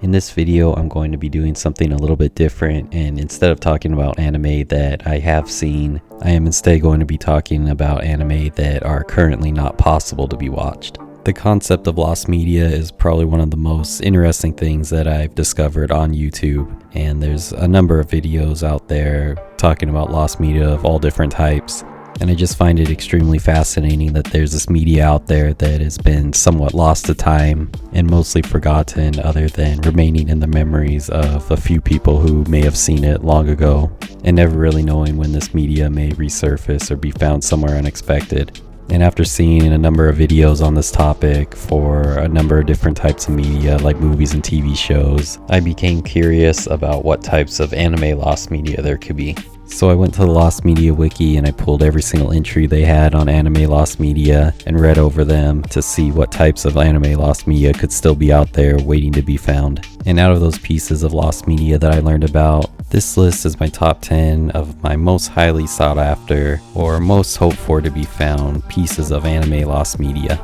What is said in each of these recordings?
In this video, I'm going to be doing something a little bit different, and instead of talking about anime that I have seen, I am instead going to be talking about anime that are currently not possible to be watched. The concept of lost media is probably one of the most interesting things that I've discovered on YouTube, and there's a number of videos out there talking about lost media of all different types. And I just find it extremely fascinating that there's this media out there that has been somewhat lost to time and mostly forgotten, other than remaining in the memories of a few people who may have seen it long ago and never really knowing when this media may resurface or be found somewhere unexpected. And after seeing a number of videos on this topic for a number of different types of media like movies and TV shows, I became curious about what types of anime lost media there could be. So I went to the Lost Media Wiki and I pulled every single entry they had on anime lost media and read over them to see what types of anime lost media could still be out there waiting to be found. And out of those pieces of lost media that I learned about, this list is my top 10 of my most highly sought after or most hoped for to be found pieces of anime lost media.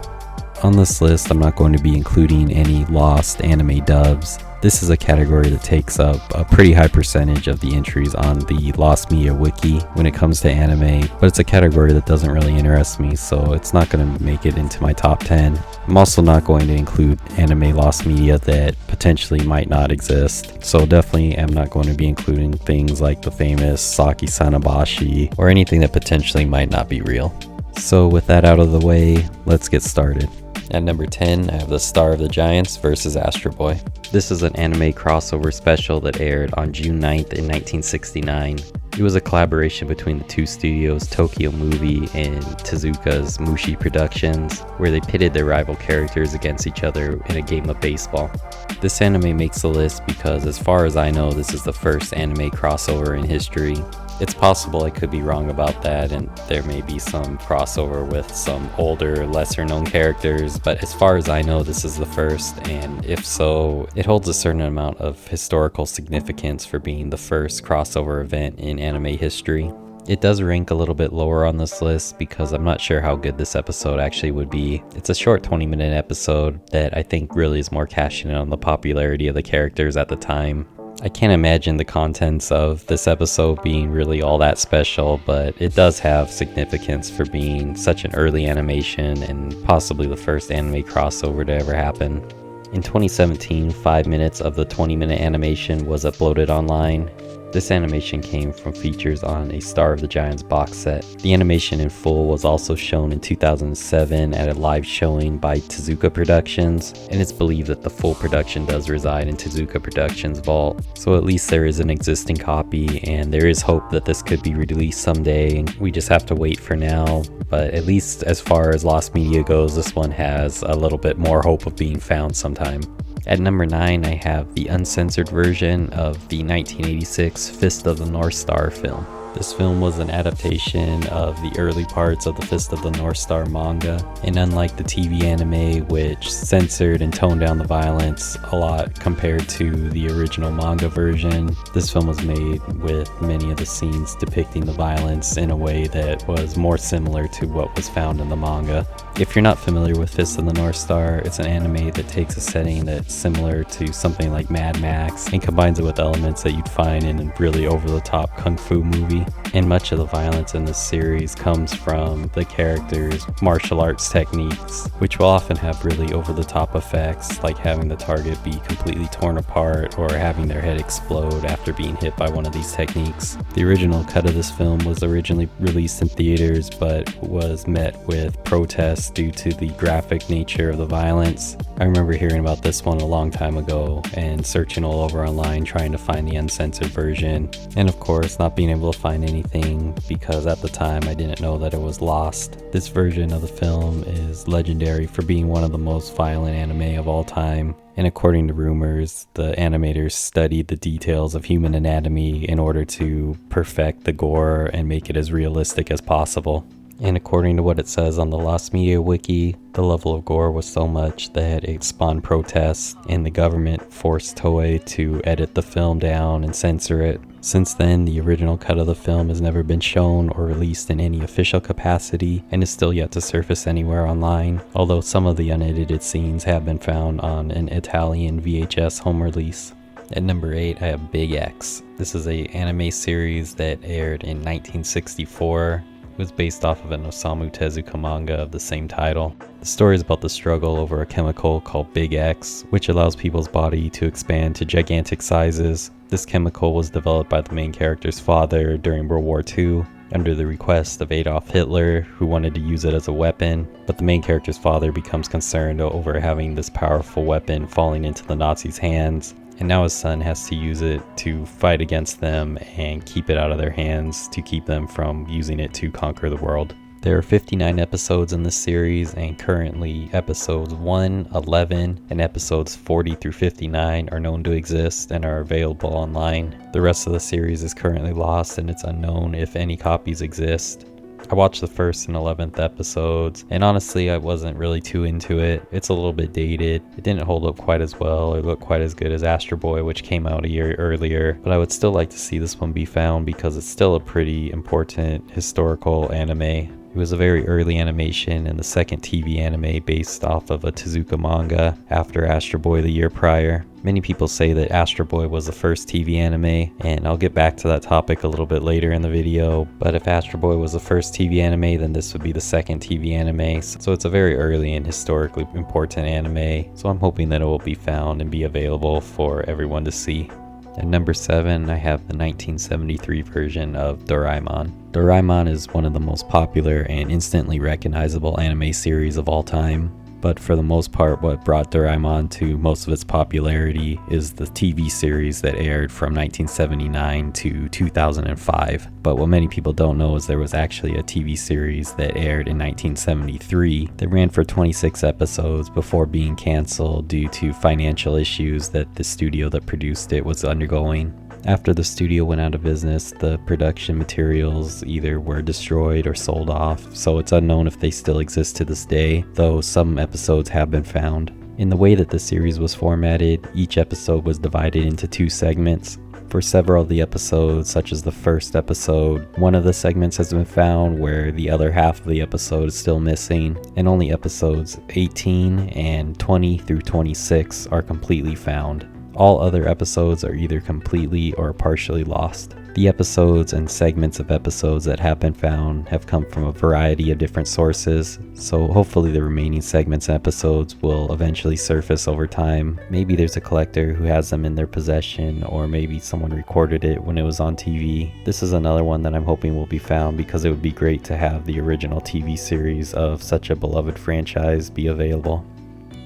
On this list, I'm not going to be including any lost anime dubs. This is a category that takes up a pretty high percentage of the entries on the Lost Media Wiki when it comes to anime, but it's a category that doesn't really interest me, so it's not going to make it into my top 10. I'm also not going to include anime lost media that potentially might not exist, so definitely am not going to be including things like the famous Saki Sanabashi or anything that potentially might not be real. So with that out of the way, let's get started. At number 10, I have The Star of the Giants vs. Astro Boy. This is an anime crossover special that aired on June 9th in 1969. It was a collaboration between the two studios, Tokyo Movie and Tezuka's Mushi Productions, where they pitted their rival characters against each other in a game of baseball. This anime makes the list because, as far as I know, this is the first anime crossover in history. It's possible I could be wrong about that, and there may be some crossover with some older, lesser known characters, but as far as I know, this is the first, and if so, it holds a certain amount of historical significance for being the first crossover event in anime history. It does rank a little bit lower on this list because I'm not sure how good this episode actually would be. It's a short 20-minute episode that I think really is more cashing in on the popularity of the characters at the time. I can't imagine the contents of this episode being really all that special, but it does have significance for being such an early animation and possibly the first anime crossover to ever happen. In 2017, 5 minutes of the 20-minute animation was uploaded online. This animation came from features on a Star of the Giants box set. The animation in full was also shown in 2007 at a live showing by Tezuka Productions, and it's believed that the full production does reside in Tezuka Productions' vault. So at least there is an existing copy, and there is hope that this could be released someday. We just have to wait for now, but at least as far as lost media goes, this one has a little bit more hope of being found sometime. At number 9, I have the uncensored version of the 1986 Fist of the North Star film. This film was an adaptation of the early parts of the Fist of the North Star manga, and unlike the TV anime, which censored and toned down the violence a lot compared to the original manga version, this film was made with many of the scenes depicting the violence in a way that was more similar to what was found in the manga. If you're not familiar with Fist of the North Star, it's an anime that takes a setting that's similar to something like Mad Max and combines it with elements that you'd find in a really over-the-top kung fu movie. And much of the violence in this series comes from the characters' martial arts techniques, which will often have really over-the-top effects, like having the target be completely torn apart or having their head explode after being hit by one of these techniques. The original cut of this film was originally released in theaters, but was met with protests due to the graphic nature of the violence. I remember hearing about this one a long time ago and searching all over online trying to find the uncensored version, and of course not being able to find anything because at the time I didn't know that it was lost. This version of the film is legendary for being one of the most violent anime of all time, and according to rumors, the animators studied the details of human anatomy in order to perfect the gore and make it as realistic as possible. And according to what it says on the Lost Media Wiki, the level of gore was so much that it spawned protests, and the government forced Toei to edit the film down and censor it. Since then, the original cut of the film has never been shown or released in any official capacity and is still yet to surface anywhere online, although some of the unedited scenes have been found on an Italian VHS home release. At number 8, I have Big X. This is an anime series that aired in 1964. It was based off of an Osamu Tezuka manga of the same title. The story is about the struggle over a chemical called Big X, which allows people's body to expand to gigantic sizes. This chemical was developed by the main character's father during World War II, under the request of Adolf Hitler, who wanted to use it as a weapon, but the main character's father becomes concerned over having this powerful weapon falling into the Nazis' hands, and now his son has to use it to fight against them and keep it out of their hands to keep them from using it to conquer the world. There are 59 episodes in this series, and currently episodes 1, 11, and episodes 40 through 59 are known to exist and are available online. The rest of the series is currently lost, and it's unknown if any copies exist. I watched the first and 11th episodes, and honestly I wasn't really too into it. It's a little bit dated. It didn't hold up quite as well or look quite as good as Astro Boy, which came out a year earlier, but I would still like to see this one be found because it's still a pretty important historical anime. It was a very early animation and the second TV anime based off of a Tezuka manga after Astro Boy the year prior. Many people say that Astro Boy was the first TV anime, and I'll get back to that topic a little bit later in the video, but if Astro Boy was the first TV anime, then this would be the second TV anime, so it's a very early and historically important anime, so I'm hoping that it will be found and be available for everyone to see. At number 7, I have the 1973 version of Doraemon. Doraemon is one of the most popular and instantly recognizable anime series of all time, but for the most part what brought Doraemon to most of its popularity is the TV series that aired from 1979 to 2005. But what many people don't know is there was actually a TV series that aired in 1973 that ran for 26 episodes before being canceled due to financial issues that the studio that produced it was undergoing. After the studio went out of business, the production materials either were destroyed or sold off, so it's unknown if they still exist to this day, though some episodes have been found. In the way that the series was formatted, each episode was divided into 2 segments. For several of the episodes, such as the first episode, one of the segments has been found where the other half of the episode is still missing, and only episodes 18 and 20 through 26 are completely found. All other episodes are either completely or partially lost. The episodes and segments of episodes that have been found have come from a variety of different sources, so hopefully the remaining segments and episodes will eventually surface over time. Maybe there's a collector who has them in their possession, or maybe someone recorded it when it was on TV. This is another one that I'm hoping will be found because it would be great to have the original TV series of such a beloved franchise be available.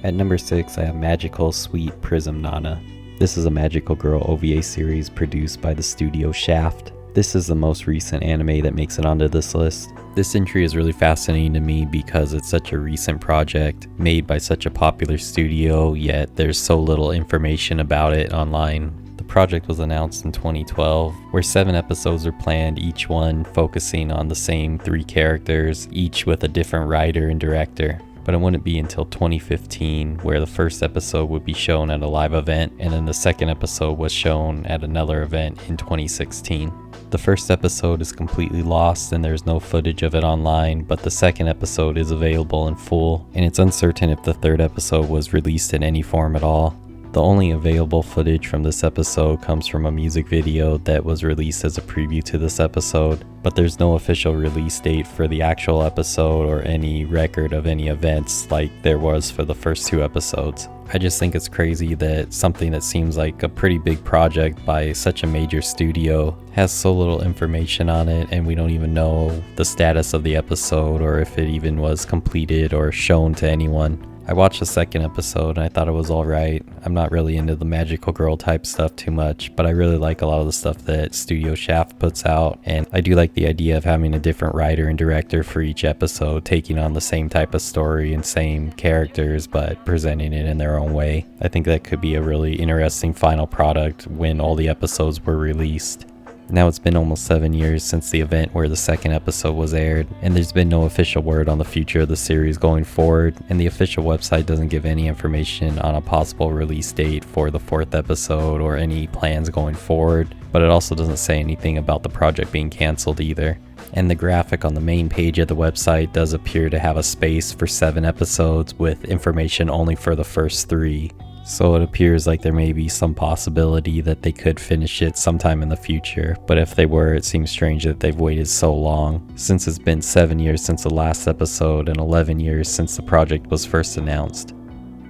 At number 6, I have Magical Sweet Prism Nana. This is a magical girl OVA series produced by the studio Shaft. This is the most recent anime that makes it onto this list. This entry is really fascinating to me because it's such a recent project made by such a popular studio, yet there's so little information about it online. The project was announced in 2012, where 7 episodes are planned, each one focusing on the same 3 characters, each with a different writer and director. But it wouldn't be until 2015 where the first episode would be shown at a live event, and then the second episode was shown at another event in 2016. The first episode is completely lost and there's no footage of it online, but the second episode is available in full, and it's uncertain if the third episode was released in any form at all. The only available footage from this episode comes from a music video that was released as a preview to this episode, but there's no official release date for the actual episode or any record of any events like there was for the first 2 episodes. I just think it's crazy that something that seems like a pretty big project by such a major studio has so little information on it, and we don't even know the status of the episode or if it even was completed or shown to anyone. I watched the second episode and I thought it was alright. I'm not really into the magical girl type stuff too much, but I really like a lot of the stuff that Studio Shaft puts out, and I do like the idea of having a different writer and director for each episode, taking on the same type of story and same characters but presenting it in their own way. I think that could be a really interesting final product when all the episodes were released. Now it's been almost 7 years since the event where the second episode was aired, and there's been no official word on the future of the series going forward, and the official website doesn't give any information on a possible release date for the fourth episode or any plans going forward, but it also doesn't say anything about the project being canceled either. And the graphic on the main page of the website does appear to have a space for 7 episodes with information only for the first 3. So it appears like there may be some possibility that they could finish it sometime in the future, but if they were, it seems strange that they've waited so long, since it's been 7 years since the last episode and 11 years since the project was first announced.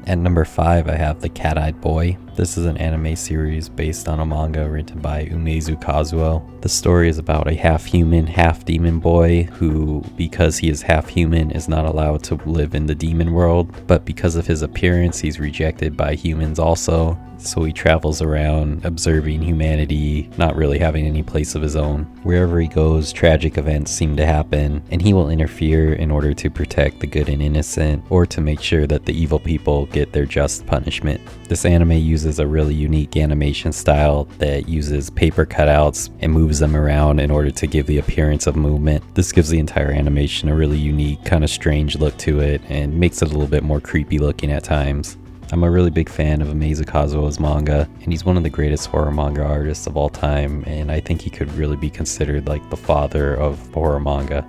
At number 5, I have The Cat-Eyed Boy. This is an anime series based on a manga written by Umezu Kazuo. The story is about a half-human, half-demon boy who, because he is half-human, is not allowed to live in the demon world, but because of his appearance, he's rejected by humans also. So he travels around observing humanity, not really having any place of his own. Wherever he goes, tragic events seem to happen, and he will interfere in order to protect the good and innocent, or to make sure that the evil people get their just punishment. This anime uses a really unique animation style that uses paper cutouts and moves them around in order to give the appearance of movement. This gives the entire animation a really unique, kind of strange look to it, and makes it a little bit more creepy looking at times. I'm a really big fan of Umezu Kazuo's manga, and he's one of the greatest horror manga artists of all time, and I think he could really be considered like the father of horror manga.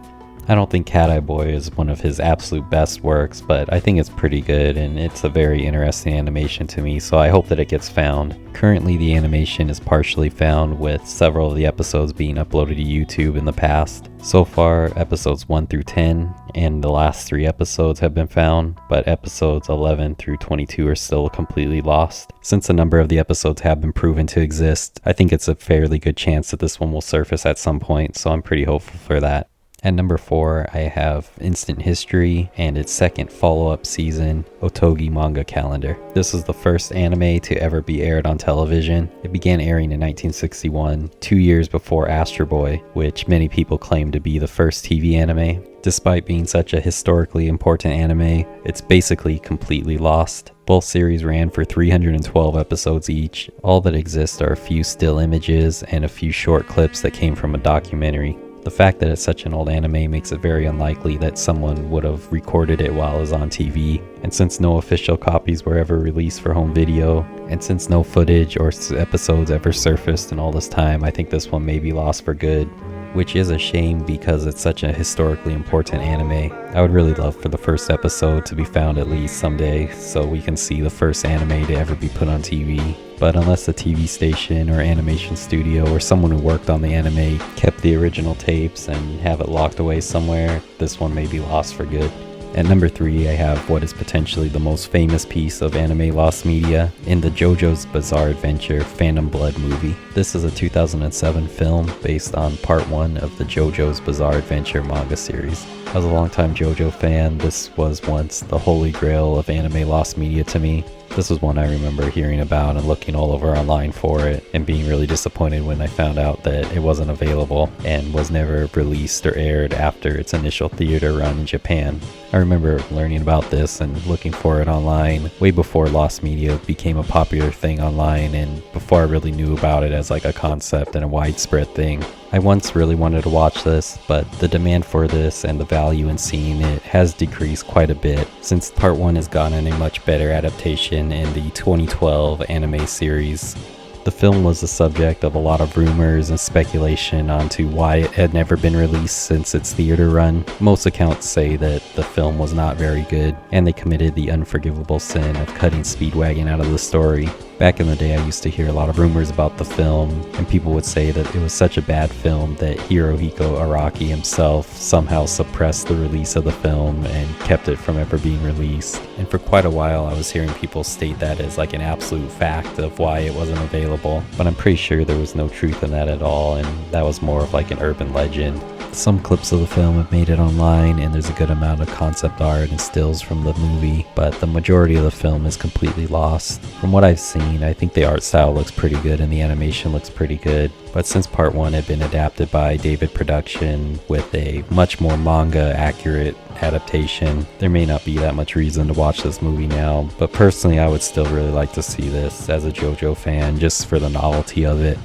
I don't think Cat-Eye Boy is one of his absolute best works, but I think it's pretty good, and it's a very interesting animation to me, so I hope that it gets found. Currently, the animation is partially found, with several of the episodes being uploaded to YouTube in the past. So far, episodes 1 through 10 and the last 3 episodes have been found, but episodes 11 through 22 are still completely lost. Since a number of the episodes have been proven to exist, I think it's a fairly good chance that this one will surface at some point, so I'm pretty hopeful for that. At number 4, I have Instant History and its second follow-up season, Otogi Manga Calendar. This is the first anime to ever be aired on television. It began airing in 1961, 2 years before Astro Boy, which many people claim to be the first TV anime. Despite being such a historically important anime, it's basically completely lost. Both series ran for 312 episodes each. All that exists are a few still images and a few short clips that came from a documentary. The fact that it's such an old anime makes it very unlikely that someone would have recorded it while it was on TV, and since no official copies were ever released for home video, and since no footage or episodes ever surfaced in all this time, I think this one may be lost for good, which is a shame because it's such a historically important anime. I would really love for the first episode to be found at least someday, so we can see the first anime to ever be put on TV. But unless the TV station or animation studio or someone who worked on the anime kept the original tapes and have it locked away somewhere, this one may be lost for good. At number 3, I have what is potentially the most famous piece of anime lost media in the JoJo's Bizarre Adventure Phantom Blood movie. This is a 2007 film based on part 1 of the JoJo's Bizarre Adventure manga series. As a longtime JoJo fan, this was once the holy grail of anime lost media to me. This was one I remember hearing about and looking all over online for it, and being really disappointed when I found out that it wasn't available and was never released or aired after its initial theater run in Japan. I remember learning about this and looking for it online way before lost media became a popular thing online, and before I really knew about it as like a concept and a widespread thing. I once really wanted to watch this, but the demand for this and the value in seeing it has decreased quite a bit since part 1 has gotten a much better adaptation in the 2012 anime series. The film was the subject of a lot of rumors and speculation onto why it had never been released since its theater run. Most accounts say that the film was not very good, and they committed the unforgivable sin of cutting Speedwagon out of the story. Back in the day, I used to hear a lot of rumors about the film, and people would say that it was such a bad film that Hirohiko Araki himself somehow suppressed the release of the film and kept it from ever being released. And for quite a while, I was hearing people state that as like an absolute fact of why it wasn't available, but I'm pretty sure there was no truth in that at all, and that was more of like an urban legend. Some clips of the film have made it online, and there's a good amount of concept art and stills from the movie, but the majority of the film is completely lost. From what I've seen, I think the art style looks pretty good and the animation looks pretty good, but since part 1 had been adapted by David Production with a much more manga accurate adaptation, there may not be that much reason to watch this movie now, but personally I would still really like to see this as a JoJo fan just for the novelty of it.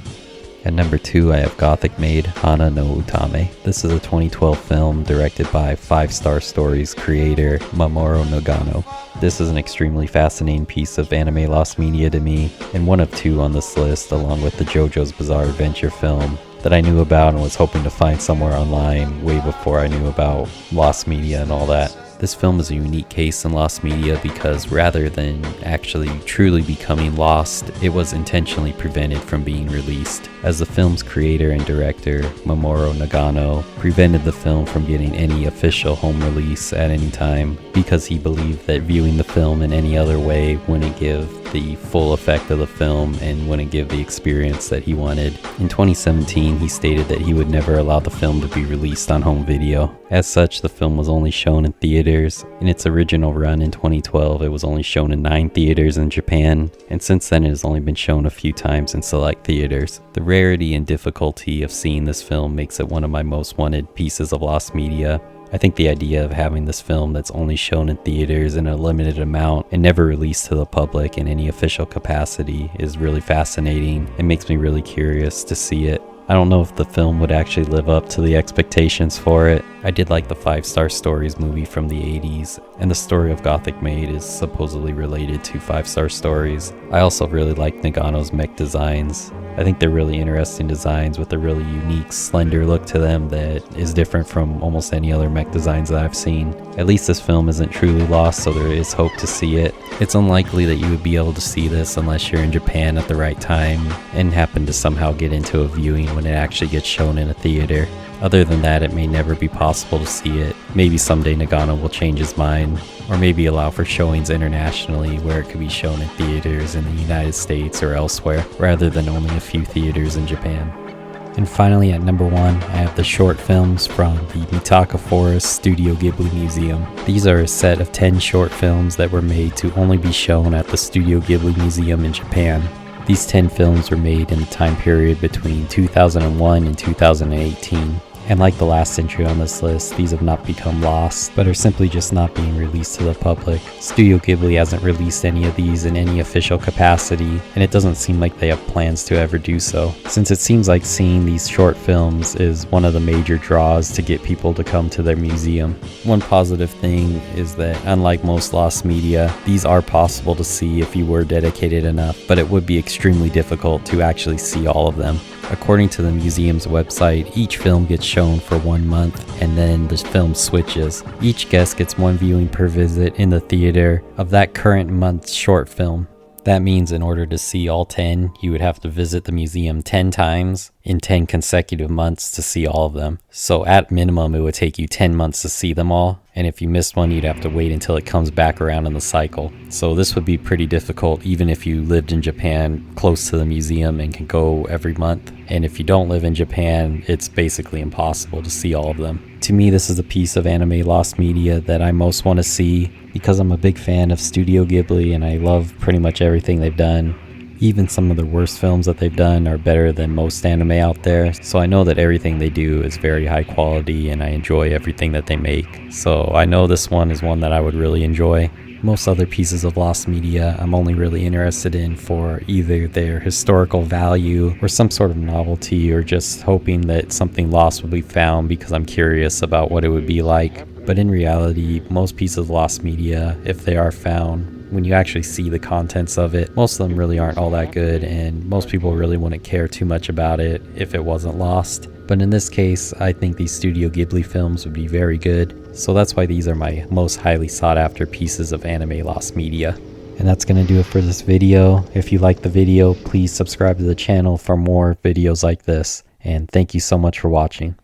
At number 2, I have Gothic Maid Hana no Utame. This is a 2012 film directed by 5 Star Stories creator Mamoru Nagano. This is an extremely fascinating piece of anime lost media to me, and one of 2 on this list, along with the JoJo's Bizarre Adventure film that I knew about and was hoping to find somewhere online way before I knew about lost media and all that. This film is a unique case in lost media because rather than actually truly becoming lost, it was intentionally prevented from being released, as the film's creator and director, Mamoru Nagano, prevented the film from getting any official home release at any time because he believed that viewing the film in any other way wouldn't give the full effect of the film and wouldn't give the experience that he wanted. In 2017, he stated that he would never allow the film to be released on home video. As such, the film was only shown in theaters. In its original run in 2012, it was only shown in 9 theaters in Japan, and since then it has only been shown a few times in select theaters. The rarity and difficulty of seeing this film makes it one of my most wanted pieces of lost media. I think the idea of having this film that's only shown in theaters in a limited amount and never released to the public in any official capacity is really fascinating and makes me really curious to see it. I don't know if the film would actually live up to the expectations for it. I did like the 5 Star Stories movie from the 80s, and the story of Gothic Maid is supposedly related to 5 Star Stories. I also really like Nagano's mech designs. I think they're really interesting designs with a really unique, slender look to them that is different from almost any other mech designs that I've seen. At least this film isn't truly lost, so there is hope to see it. It's unlikely that you would be able to see this unless you're in Japan at the right time and happen to somehow get into a viewing when it actually gets shown in a theater. Other than that, it may never be possible to see it. Maybe someday Nagano will change his mind, or maybe allow for showings internationally where it could be shown in theaters in the United States or elsewhere, rather than only a few theaters in Japan. And finally, at number 1, I have the short films from the Mitaka Forest Studio Ghibli Museum. These are a set of 10 short films that were made to only be shown at the Studio Ghibli Museum in Japan. These 10 films were made in the time period between 2001 and 2018. And like the last entry on this list, these have not become lost, but are simply just not being released to the public. Studio Ghibli hasn't released any of these in any official capacity, and it doesn't seem like they have plans to ever do so, since it seems like seeing these short films is one of the major draws to get people to come to their museum. One positive thing is that, unlike most lost media, these are possible to see if you were dedicated enough, but it would be extremely difficult to actually see all of them. According to the museum's website, each film gets shown for 1 month and then the film switches. Each guest gets 1 viewing per visit in the theater of that current month's short film. That means in order to see all 10, you would have to visit the museum 10 times in 10 consecutive months to see all of them. So at minimum, it would take you 10 months to see them all. And if you missed one, you'd have to wait until it comes back around in the cycle. So this would be pretty difficult even if you lived in Japan close to the museum and can go every month. And if you don't live in Japan, it's basically impossible to see all of them. To me, this is a piece of anime lost media that I most want to see because I'm a big fan of Studio Ghibli and I love pretty much everything they've done. Even some of the worst films that they've done are better than most anime out there, so I know that everything they do is very high quality and I enjoy everything that they make. So I know this one is one that I would really enjoy. Most other pieces of lost media I'm only really interested in for either their historical value or some sort of novelty, or just hoping that something lost will be found because I'm curious about what it would be like. But in reality, most pieces of lost media, if they are found, when you actually see the contents of it, most of them really aren't all that good, and most people really wouldn't care too much about it if it wasn't lost. But in this case, I think these Studio Ghibli films would be very good, so that's why these are my most highly sought after pieces of anime lost media. And that's going to do it for this video. If you liked the video, please subscribe to the channel for more videos like this, and thank you so much for watching.